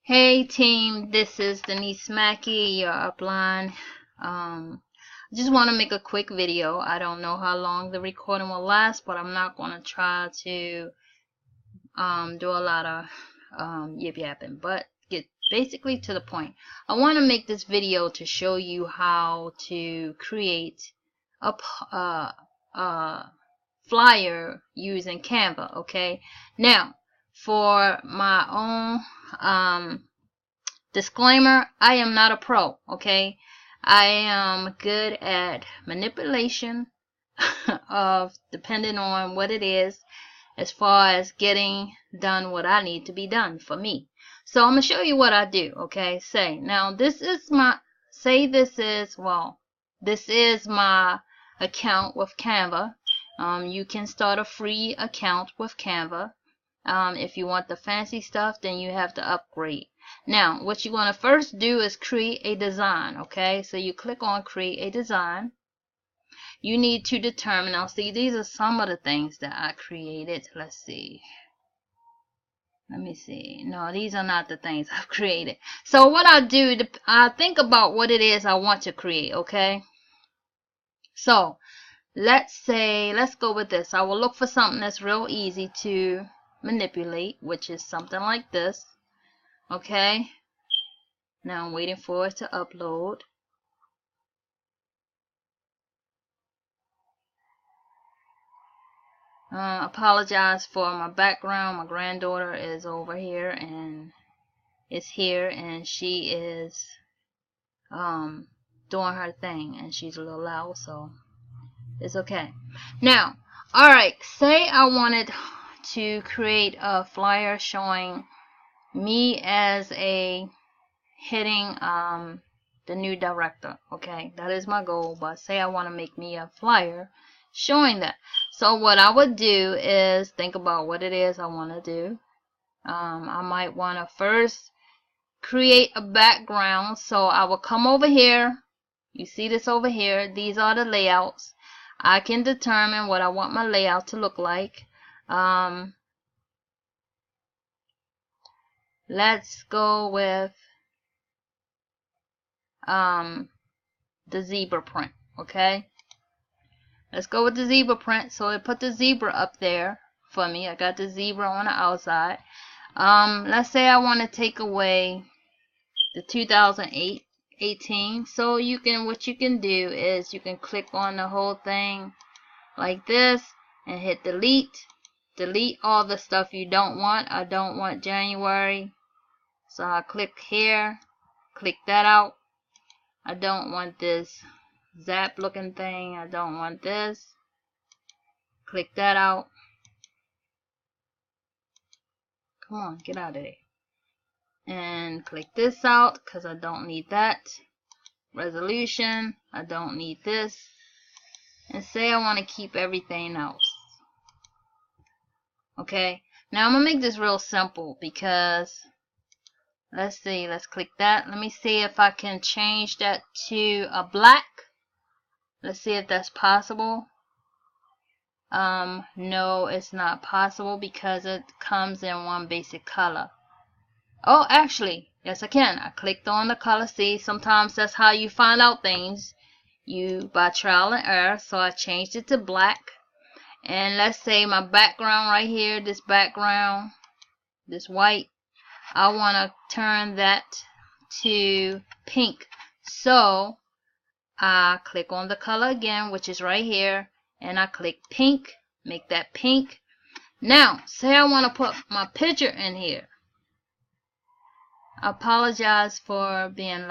Hey team, this is Denise Mackey, your upline. I just want to make a quick video. I don't know how long the recording will last, but I'm not going to try to do a lot of yip yapping, but get basically to the point. I want to make this video to show you how to create a flyer using Canva. Okay, now for my own disclaimer, I am not a pro, okay? I am good at manipulation of depending on what it is as far as getting done what I need to be done for me. So I'm going to show you what I do, okay? This is my account with Canva. You can start a free account with Canva. If you want the fancy stuff, then you have to upgrade. Now, what you want to first do is create a design, okay? So you click on create a design. You need to determine, now see, these are some of the things that I created. Let's see. Let me see. No, these are not the things I've created. So what I do, I think about what it is I want to create, okay? So let's go with this. I will look for something that's real easy to manipulate, which is something like this. Okay, now I'm waiting for it to upload. Apologize for my background. My granddaughter is over here and is here, and she is doing her thing, and she's a little loud, so it's okay. Now, alright, say I wanted to create a flyer showing me as a hitting the new director. Okay, that is my goal, but say I want to make me a flyer showing that. So what I would do is think about what it is I want to do. I might want to first create a background, so I will come over here. You see this over here, these are the layouts. I can determine what I want my layout to look like. Let's go with the zebra print. Okay, let's go with the zebra print. So it put the zebra up there for me. I got the zebra on the outside. Let's say I want to take away the 2018. So what you can do is you can click on the whole thing like this and hit delete. Delete all the stuff you don't want. I don't want January, so I click here, click that out. I don't want this zap looking thing. I don't want this. Click that out. Come on, get out of there. And click this out because I don't need that. Resolution, I don't need this. And say I want to keep everything else. Okay, now I'm going to make this real simple because let's see, let's click that. Let me see if I can change that to a black. Let's see if that's possible. No, it's not possible because it comes in one basic color. Oh, actually, yes I can. I clicked on the color. See, sometimes that's how you find out things, by trial and error. So I changed it to black. And let's say my background right here, this background, this white, I want to turn that to pink. So I click on the color again, which is right here, and I click pink, make that pink. Now, say I want to put my picture in here. I apologize for being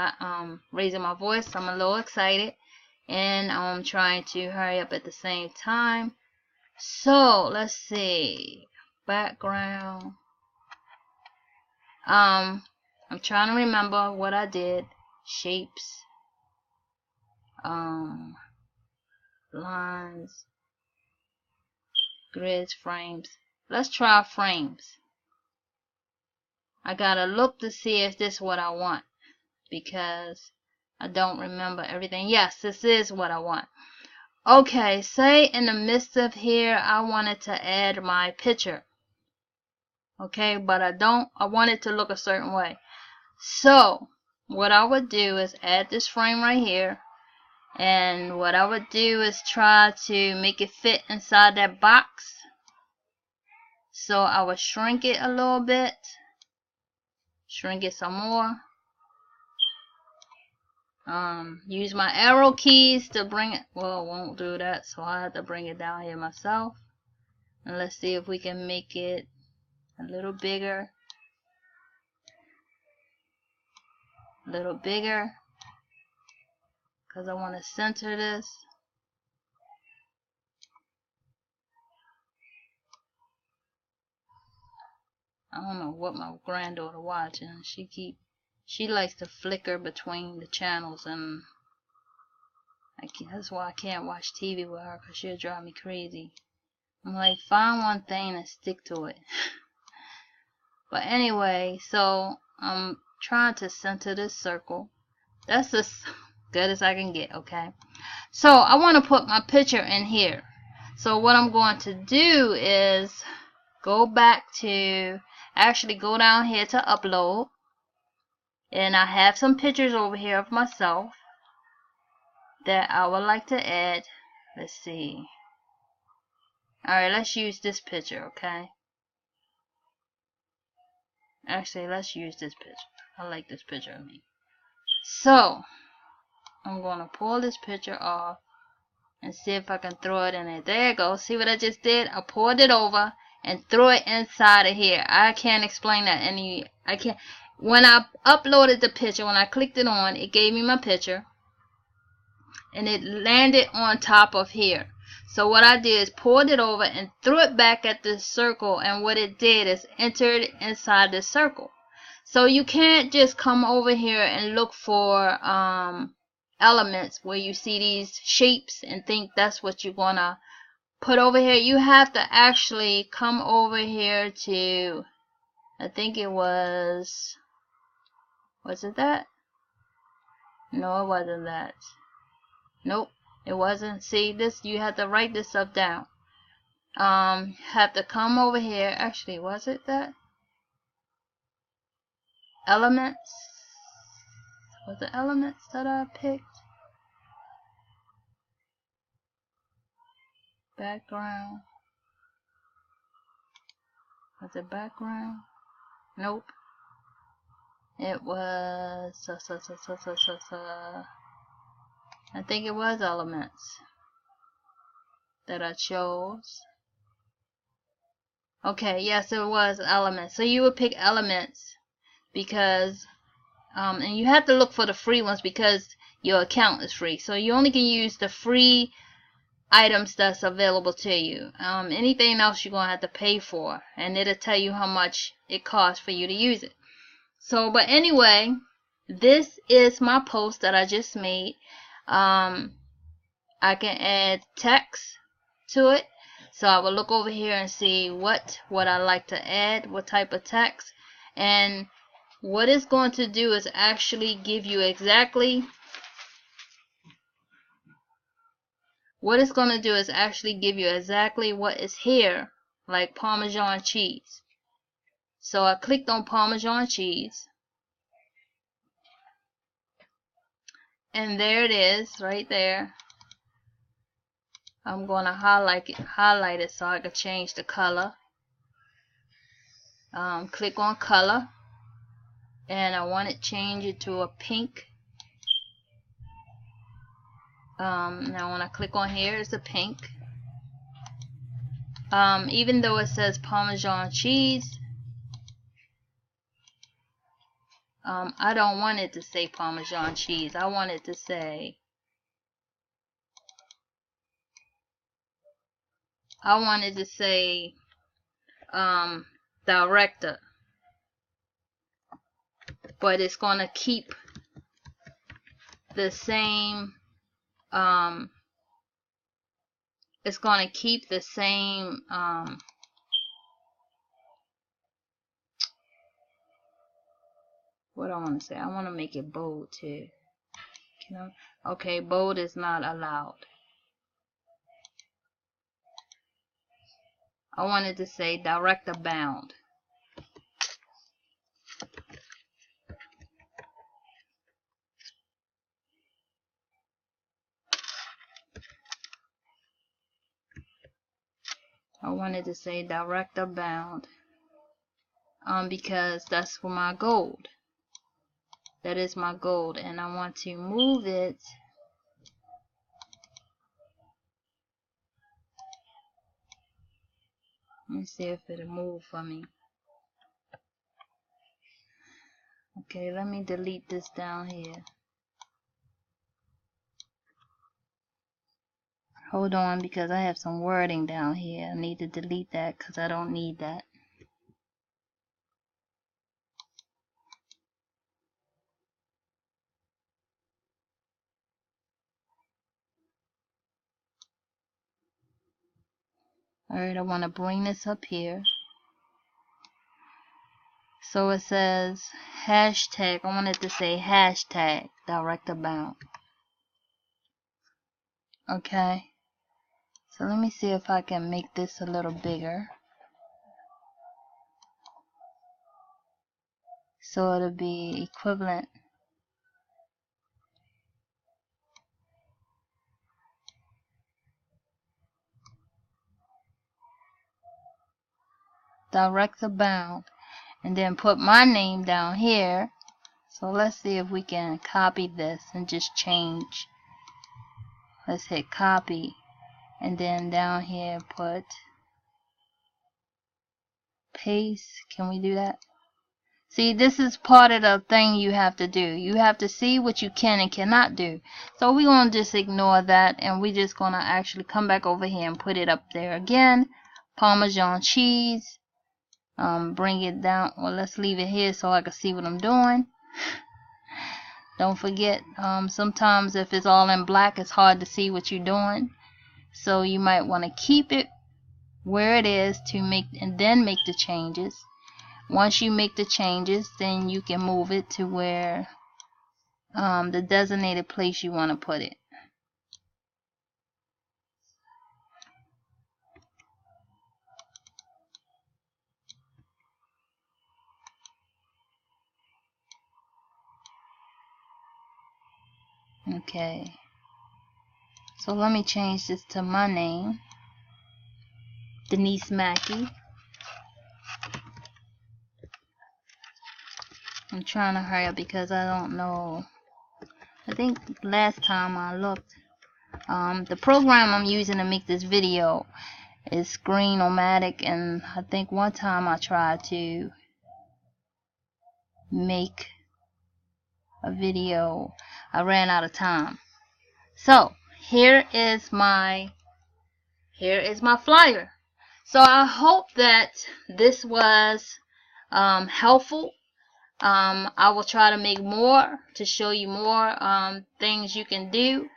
raising my voice. I'm a little excited, and I'm trying to hurry up at the same time. So let's see, background. I'm trying to remember what I did. Shapes, lines, grids, frames. Let's try frames. I gotta look to see if this is what I want because I don't remember everything. Yes, this is what I want. Okay, say in the midst of here I wanted to add my picture. Okay, but I want it to look a certain way. So what I would do is add this frame right here, and what I would do is try to make it fit inside that box. So I would shrink it a little bit, shrink it some more, use my arrow keys to bring it, well, it won't do that, so I have to bring it down here myself. And let's see if we can make it a little bigger, because I want to center this. I don't know what my granddaughter watching. She likes to flicker between the channels, and that's why I can't watch TV with her, because she'll drive me crazy. I'm like, find one thing and stick to it. But anyway, so I'm trying to center this circle. That's as good as I can get, okay? So I want to put my picture in here. So what I'm going to do is go back to, actually go down here to upload. And I have some pictures over here of myself that I would like to add. Let's see. Alright, let's use this picture, okay? Actually, let's use this picture. I like this picture of me. So, I'm going to pull this picture off and see if I can throw it in there. There you go. See what I just did? I pulled it over and threw it inside of here. I can't explain that I can't. When I uploaded the picture, when I clicked it on, it gave me my picture. And it landed on top of here. So what I did is pulled it over and threw it back at this circle, and what it did is entered inside the circle. So you can't just come over here and look for elements where you see these shapes and think that's what you're gonna put over here. You have to actually come over here to, I think it was it that? No, it wasn't that. Nope, it wasn't. See this, you have to write this stuff down. Have to come over here. Actually, was it that? Elements? Was it elements that I picked? Background. Was it background? Nope. It was I think it was elements that I chose. Okay, yes, it was elements. So you would pick elements because and you have to look for the free ones because your account is free. So you only can use the free items that's available to you. Anything else you're going to have to pay for, and it'll tell you how much it costs for you to use it. So, but anyway, this is my post that I just made. I can add text to it. So I will look over here and see what I like to add, what type of text. And what it's going to do is actually give you exactly what is here, like Parmesan cheese. So I clicked on Parmesan cheese, and there it is right there. I'm going to highlight it so I can change the color. Click on color, and I want to change it to a pink. Now when I click on here, it's a pink. Even though it says Parmesan cheese, I don't want it to say Parmesan cheese. I want it to say, director. But it's going to keep the same, what I want to say. I want to make it bold too. Okay, bold is not allowed. I wanted to say director bound. wanted to say director bound, because that's for my gold. That is my gold, and I want to move it. Let me see if it'll move for me. Okay, let me delete this down here. Hold on, because I have some wording down here. I need to delete that because I don't need that. Alright, I want to bring this up here. So it says hashtag. I want it to say hashtag director bound. Okay. So let me see if I can make this a little bigger. So it'll be equivalent. Director bound. And then put my name down here. So let's see if we can copy this and just change. Let's hit copy. And then down here put paste. Can we do that? See, this is part of the thing you have to do. You have to see what you can and cannot do. So we're going to just ignore that, and we're just going to actually come back over here and put it up there again. Parmesan cheese. Bring it down. Well, let's leave it here so I can see what I'm doing. Don't forget, sometimes if it's all in black, it's hard to see what you're doing. So you might want to keep it where it is to make, and then make the changes. Once you make the changes, then you can move it to where the designated place you want to put it. Okay. So let me change this to my name, Denise Mackey. I'm trying to hurry up because I don't know. I think last time I looked, the program I'm using to make this video is Screen-O-Matic, and I think one time I tried to make a video. I ran out of time. So here is my flyer. So I hope that this was helpful. I will try to make more to show you more things you can do.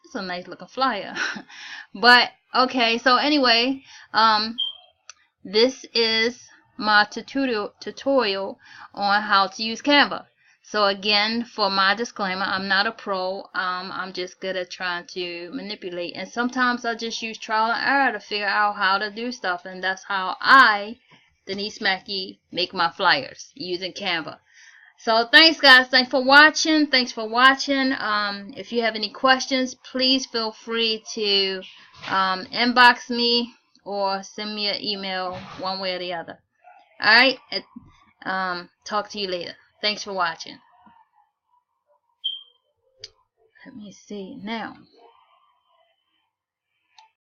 It's a nice looking flyer. But okay, so anyway, this is my tutorial on how to use Canva. So again, for my disclaimer, I'm not a pro. I'm just good at trying to manipulate, and sometimes I just use trial and error to figure out how to do stuff, and that's how I, Denise Mackey, make my flyers using Canva. So thanks guys, thanks for watching. If you have any questions, please feel free to inbox me or send me an email, one way or the other. Alright, talk to you later. Thanks for watching. Let me see now.